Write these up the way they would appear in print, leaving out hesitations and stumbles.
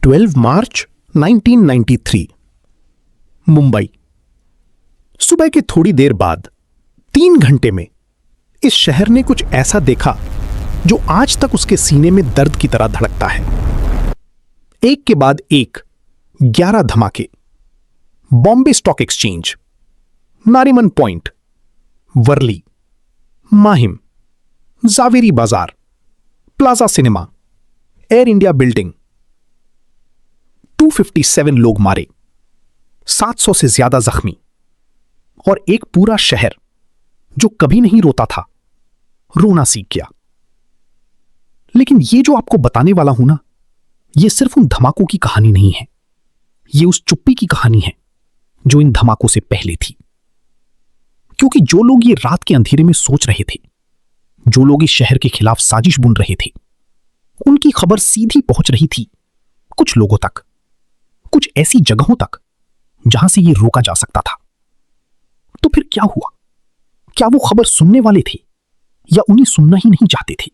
12 मार्च 1993 मुंबई। सुबह के थोड़ी देर बाद 3 घंटे में इस शहर ने कुछ ऐसा देखा जो आज तक उसके सीने में दर्द की तरह धड़कता है। एक के बाद एक 11 धमाके। Bombay stock exchange, Nariman point, Worli, Mahim, Zaveri Bazaar, plaza cinema, air India building. 257 लोग मारे, 700 से ज्यादा जख्मी और एक पूरा शहर जो कभी नहीं रोता था, रोना सीख गया। लेकिन ये जो आपको बताने वाला हूं ना, ये सिर्फ उन धमाकों की कहानी नहीं है, ये उस चुप्पी की कहानी है जो इन धमाकों से पहले थी। क्योंकि जो लोग ये रात के अंधेरे में सोच रहे थे, जो लोग इस शहर के खिलाफ साजिश बुन रहे थे, उनकी खबर सीधी पहुंच रही थी कुछ लोगों तक, कुछ ऐसी जगहों तक जहां से ये रोका जा सकता था। तो फिर क्या हुआ? क्या वो खबर सुनने वाले थे या उन्हें सुनना ही नहीं चाहते थे?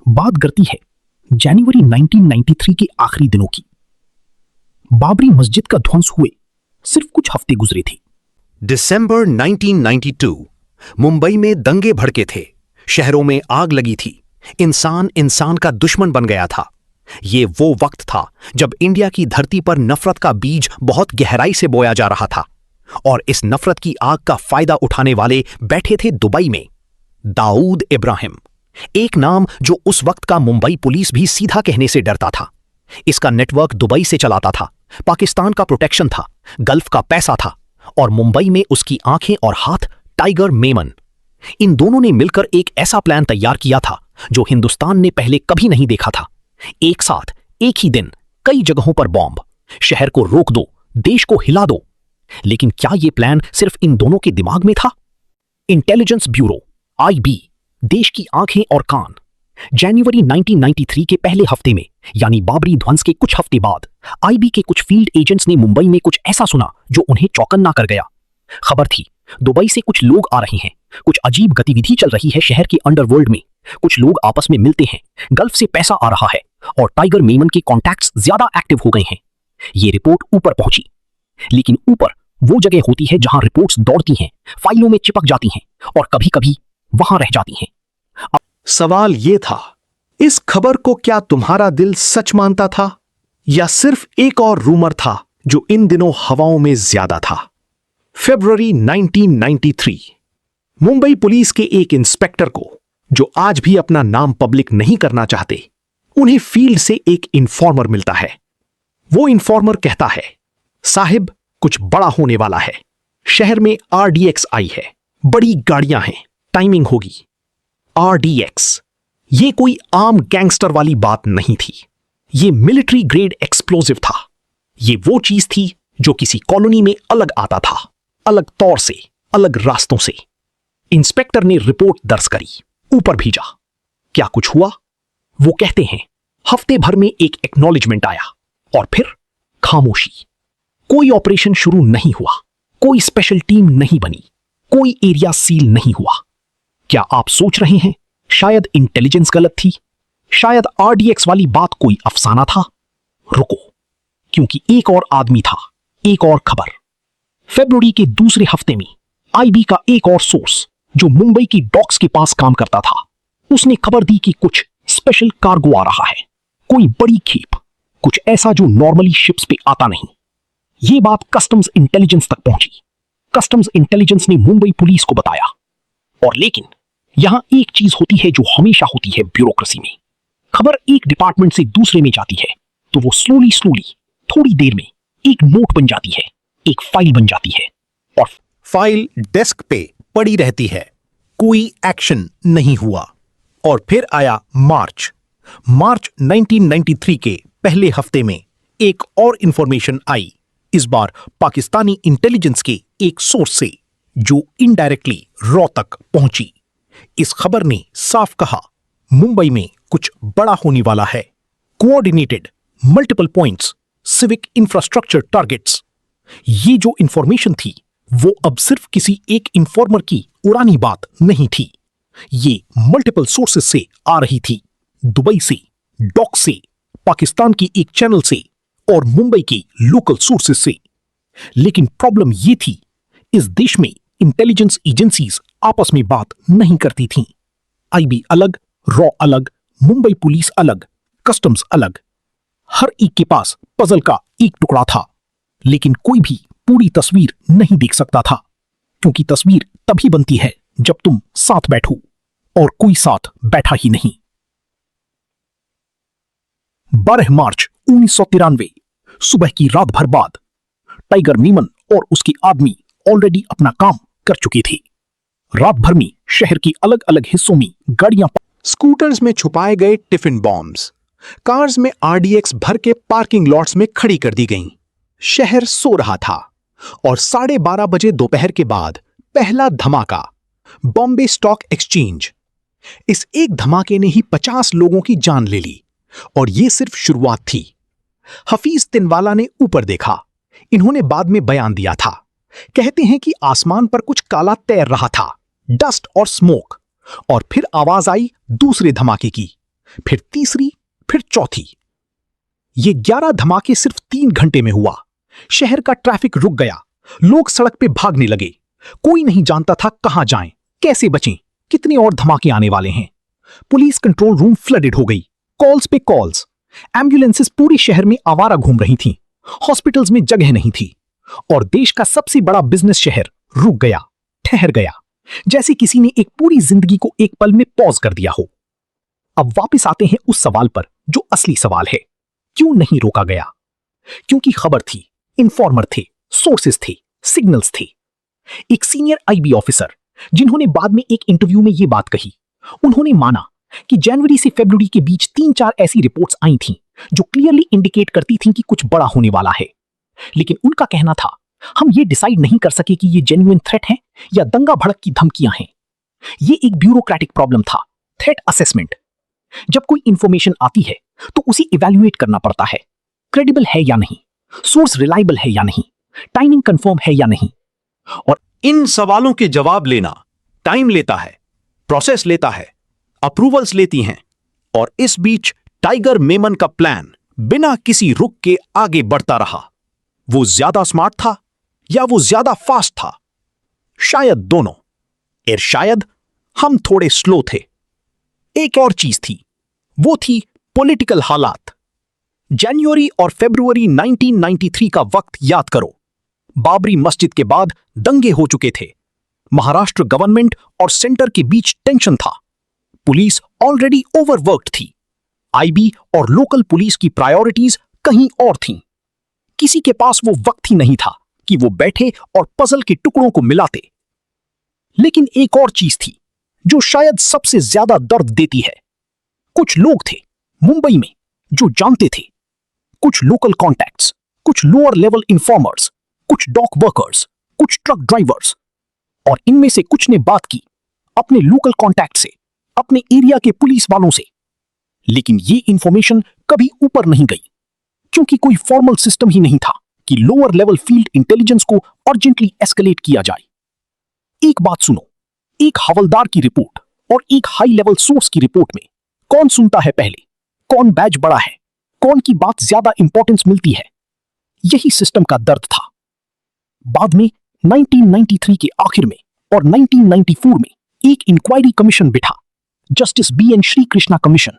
बात करती है जनवरी 1993 के आखिरी दिनों की। बाबरी मस्जिद का ध्वंस हुए सिर्फ कुछ हफ्ते गुजरे थे। दिसंबर 1992 मुंबई में दंगे भड़के थे, शहरों में आग लगी थी, इंसान इंसान का दुश्मन बन गया था। ये वो वक्त था जब इंडिया की धरती पर नफरत का बीज बहुत गहराई से बोया जा रहा था और इस नफरत की आग का फायदा उठाने वाले बैठे थे दुबई में। दाऊद इब्राहिम, एक नाम जो उस वक्त का मुंबई पुलिस भी सीधा कहने से डरता था। इसका नेटवर्क दुबई से चलाता था, पाकिस्तान का प्रोटेक्शन था, गल्फ का पैसा था और मुंबई में उसकी आंखें और हाथ टाइगर मेमन। इन दोनों ने मिलकर एक ऐसा प्लान तैयार किया था जो हिंदुस्तान ने पहले कभी नहीं देखा था। एक साथ एक ही दिन कई जगहों पर बॉम्ब। शहर को रोक दो, देश को हिला दो। लेकिन क्या यह प्लान सिर्फ इन दोनों के दिमाग में था? इंटेलिजेंस ब्यूरो IB, देश की आंखें और कान, जनवरी 1993 के पहले हफ्ते में यानी बाबरी ध्वंस के कुछ हफ्ते बाद IB के कुछ फील्ड एजेंट्स ने मुंबई में कुछ ऐसा सुना जो उन्हें चौकन्ना कर गया। खबर थी दुबई से कुछ लोग आ रहे हैं, कुछ अजीब गतिविधि चल रही है शहर के अंडरवर्ल्ड में, कुछ लोग आपस में मिलते हैं, गल्फ से पैसा आ रहा है और टाइगर मेमन के कॉन्टैक्ट्स ज्यादा एक्टिव हो गए हैं। ये रिपोर्ट ऊपर पहुंची, लेकिन ऊपर वो जगह होती है जहां रिपोर्ट्स दौड़ती हैं, फाइलों में चिपक जाती हैं और कभी कभी वहां रह जाती हैं। सवाल ये था, इस खबर को क्या तुम्हारा दिल सच मानता था या सिर्फ एक और रूमर था जो इन दिनों हवाओं में ज्यादा था? फरवरी 1993 मुंबई पुलिस के एक इंस्पेक्टर को, जो आज भी अपना नाम पब्लिक नहीं करना चाहते, उन्हें फील्ड से एक इन्फॉर्मर मिलता है। वो इन्फॉर्मर कहता है, साहिब कुछ बड़ा होने वाला है, शहर में RDX आई है, बड़ी गाड़ियां हैं, टाइमिंग होगी। RDX ये कोई आम गैंगस्टर वाली बात नहीं थी, ये मिलिट्री ग्रेड एक्सप्लोजिव था। ये वो चीज थी जो किसी कॉलोनी में अलग आता था, अलग तौर से, अलग रास्तों से। इंस्पेक्टर ने रिपोर्ट दर्ज करी, ऊपर भेजा। क्या कुछ हुआ? वो कहते हैं हफ्ते भर में एक एक्नॉलेजमेंट आया और फिर खामोशी। कोई ऑपरेशन शुरू नहीं हुआ, कोई स्पेशल टीम नहीं बनी, कोई एरिया सील नहीं हुआ। क्या आप सोच रहे हैं शायद इंटेलिजेंस गलत थी, शायद RDX वाली बात कोई अफसाना था? रुको, क्योंकि एक और आदमी था, एक और खबर। फरवरी के दूसरे हफ्ते में IB का एक और सोर्स जो मुंबई की डॉक्स के पास काम करता था, उसने खबर दी कि कुछ स्पेशल कार्गो आ रहा है, कोई बड़ी खेप, कुछ ऐसा जो नॉर्मली शिप्स पे आता नहीं। यह बात कस्टम्स इंटेलिजेंस तक पहुंची। कस्टम्स इंटेलिजेंस ने मुंबई पुलिस को बताया। और लेकिन यहां एक चीज होती है जो हमेशा होती है ब्यूरोक्रेसी में, खबर एक डिपार्टमेंट से दूसरे में जाती है तो वो स्लोली थोड़ी देर में एक नोट बन जाती है, एक फाइल बन जाती है और फाइल डेस्क पे पड़ी रहती है, कोई एक्शन नहीं हुआ। और फिर आया मार्च 1993 के पहले हफ्ते में एक और इंफॉर्मेशन आई, इस बार पाकिस्तानी इंटेलिजेंस के एक सोर्स से, जो इनडायरेक्टली रॉ तक पहुंची। इस खबर ने साफ कहा मुंबई में कुछ बड़ा होने वाला है। Coordinated multiple points, civic infrastructure targets. ये जो इंफॉर्मेशन थी वो अब सिर्फ किसी एक इन्फॉर्मर की उड़ानी बात नहीं थी, ये मल्टीपल सोर्सेस से आ रही थी, दुबई से, डॉक से, पाकिस्तान की एक चैनल से, और मुंबई की लोकल सोर्सेस से। लेकिन प्रॉब्लम ये थी, इस देश में इंटेलिजेंस एजेंसीज आपस में बात नहीं करती थीं। आईबी अलग, रॉ अलग, मुंबई पुलिस अलग, कस्टम्स अलग। हर एक के पास पजल का एक टुकड़ा था, लेकिन कोई भी पूरी तस्वीर नहीं देख सकता था, क्योंकि तस्वीर तभी बनती है जब तुम साथ बैठो, और कोई साथ बैठा ही नहीं। 12 मार्च 1993 सुबह की रात भर बाद टाइगर मेमन और उसके आदमी ऑलरेडी अपना काम कर चुके थे। रात भर में शहर के अलग अलग हिस्सों में गाड़ियां, स्कूटर्स में छुपाए गए टिफिन बॉम्ब्स कार्स में आरडीएक्स भर के पार्किंग लॉट्स में खड़ी कर दी गईं। शहर सो रहा था और 12:30 बजे दोपहर के बाद पहला धमाका, बॉम्बे स्टॉक एक्सचेंज। इस एक धमाके ने ही 50 लोगों की जान ले ली, और यह सिर्फ शुरुआत थी। हफीज तिनवाला ने ऊपर देखा। इन्होंने बाद में बयान दिया था। कहते हैं कि आसमान पर कुछ काला तैर रहा था, डस्ट और स्मोक, और फिर आवाज आई दूसरे धमाके की, फिर तीसरी, फिर चौथी। ये 11 धमाके सिर्फ 3 घंटे में हुआ। शहर का ट्रैफिक रुक गया, लोग सड़क पे भागने लगे। कोई नहीं जानता था कहां जाएं, कैसे बचें, कितने और धमाके आने वाले हैं। पुलिस कंट्रोल रूम फ्लडेड हो गई, कॉल्स पे कॉल्स। एम्बुलेंसेस पूरी शहर में आवारा घूम रही थीं, हॉस्पिटल्स में जगह नहीं थी, और देश का सबसे बड़ा बिजनेस शहर रुक गया, ठहर गया, जैसे किसी ने एक पूरी जिंदगी को एक पल में पॉज कर दिया हो। अब वापस आते हैं उस सवाल पर जो असली सवाल है, क्यों नहीं रोका गया? क्योंकि खबर थी, इन्फॉर्मर थे, सोर्सेस थे, सिग्नल्स थे। एक सीनियर आईबी ऑफिसर, जिन्होंने बाद में एक इंटरव्यू में यह बात कही, उन्होंने माना कि जनवरी से फरवरी के बीच 3-4 ऐसी रिपोर्ट्स आई थीं जो क्लियरली इंडिकेट करती थीं कि कुछ बड़ा होने वाला है। लेकिन उनका कहना था, हम ये डिसाइड नहीं कर सके कि ये जेन्युइन थ्रेट है या दंगा भड़क की धमकियां हैं। ये एक ब्यूरोक्रेटिक प्रॉब्लम था, थ्रेट असेसमेंट। जब कोई इंफॉर्मेशन आती है तो उसे इवैल्यूएट करना पड़ता है, क्रेडिबल है या नहीं, सोर्स रिलायबल है या नहीं, टाइमिंग कंफर्म है या नहीं। और इन सवालों के जवाब लेना टाइम लेता है, प्रोसेस लेता है, अप्रूवल्स लेती हैं। और इस बीच टाइगर मेमन का प्लान बिना किसी रुक के आगे बढ़ता रहा। वो ज्यादा स्मार्ट था या वो ज्यादा फास्ट था? शायद दोनों, और शायद हम थोड़े स्लो थे। एक और चीज थी, वो थी पॉलिटिकल हालात। जनवरी और फरवरी 1993 का वक्त याद करो। बाबरी मस्जिद के बाद दंगे हो चुके थे। महाराष्ट्र गवर्नमेंट और सेंटर के बीच टेंशन था। पुलिस ऑलरेडी ओवरवर्क्ड थी। आईबी और लोकल पुलिस की प्रायोरिटीज कहीं और थीं। किसी के पास वो वक्त ही नहीं था कि वो बैठे और पजल के टुकड़ों को मिलाते। लेकिन एक और चीज थी जो शायद सबसे ज्यादा दर्द देती है। कुछ लोग थे मुंबई में जो जानते थे, कुछ लोकल कॉन्टैक्ट्स, कुछ लोअर लेवल इन्फॉर्मर्स, कुछ डॉक वर्कर्स, कुछ ट्रक ड्राइवर्स, और इनमें से कुछ ने बात की अपने लोकल कॉन्टैक्ट से, अपने एरिया के पुलिस वालों से। लेकिन ये इंफॉर्मेशन कभी ऊपर नहीं गई, क्योंकि कोई फॉर्मल सिस्टम ही नहीं था कि लोअर लेवल फील्ड इंटेलिजेंस को अर्जेंटली एस्केलेट किया जाए। एक बात सुनो, एक हवलदार की रिपोर्ट और एक हाई लेवल सोर्स की रिपोर्ट में कौन सुनता है पहले, कौन बैच बड़ा है, कौन की बात ज्यादा इंपॉर्टेंस मिलती है? यही सिस्टम का दर्द था। बाद में 1993 के आखिर में और 1994 में एक इंक्वायरी कमीशन बिठा, justice BN Shri Krishna commission.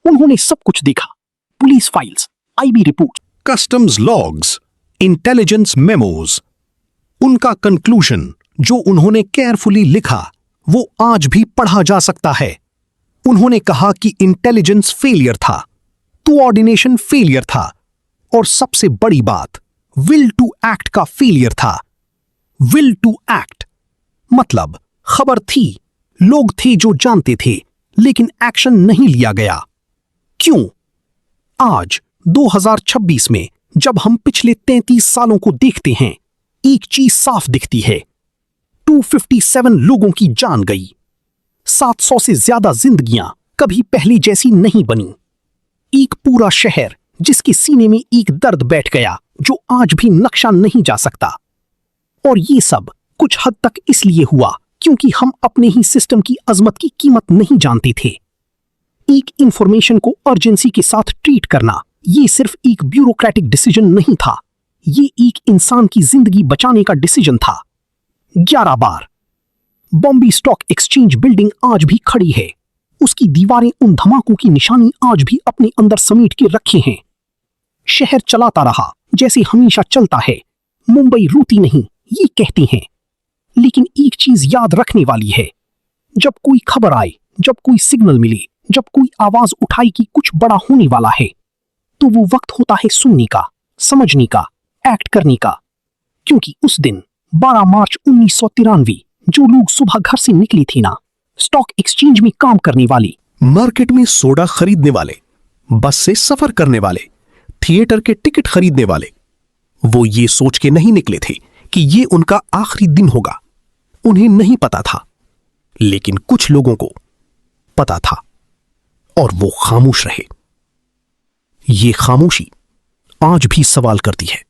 उन्होंने सब कुछ देखा, police files, IB report, customs logs, intelligence memos. उनका कंक्लूजन जो उन्होंने केयरफुली लिखा वो आज भी पढ़ा जा सकता है। उन्होंने कहा कि इंटेलिजेंस फेलियर था, कोऑर्डिनेशन फेलियर था, और सबसे बड़ी बात विल टू एक्ट का फेलियर था। विल टू एक्ट मतलब खबर थी, लोग थे जो जानते थे, लेकिन एक्शन नहीं लिया गया। क्यों? आज 2026 में जब हम पिछले 33 सालों को देखते हैं, एक चीज साफ दिखती है, 257 लोगों की जान गई, 700 से ज्यादा जिंदगियां कभी पहले जैसी नहीं बनी, एक पूरा शहर जिसके सीने में एक दर्द बैठ गया जो आज भी नक्शा नहीं जा सकता। और ये सब कुछ हद तक इसलिए हुआ क्योंकि हम अपने ही सिस्टम की अजमत की कीमत नहीं जानते थे। एक इंफॉर्मेशन को अर्जेंसी के साथ ट्रीट करना ये सिर्फ एक ब्यूरोक्रेटिक डिसीजन नहीं था, ये एक इंसान की जिंदगी बचाने का डिसीजन था। 11 बार। बॉम्बे स्टॉक एक्सचेंज बिल्डिंग आज भी खड़ी है, उसकी दीवारें उन धमाकों की निशानी आज भी अपने अंदर समेट के रखे हैं। शहर चलाता रहा जैसे हमेशा चलता है, मुंबई रोती नहीं, ये कहते हैं। लेकिन एक चीज याद रखने वाली है, जब कोई खबर आए, जब कोई सिग्नल मिले, जब कोई आवाज उठाई कि कुछ बड़ा होने वाला है, तो वो वक्त होता है सुनने का, समझने का, एक्ट करने का। क्योंकि उस दिन 12 मार्च 1993 जो लोग सुबह घर से निकले थे ना, स्टॉक एक्सचेंज में काम करने वाले, मार्केट में सोडा खरीदने वाले, बस से सफर करने वाले, थिएटर के टिकट खरीदने वाले, वो ये सोच के नहीं निकले थे कि ये उनका आखिरी दिन होगा। उन्हें नहीं पता था, लेकिन कुछ लोगों को पता था और वो खामोश रहे। ये खामोशी आज भी सवाल करती है,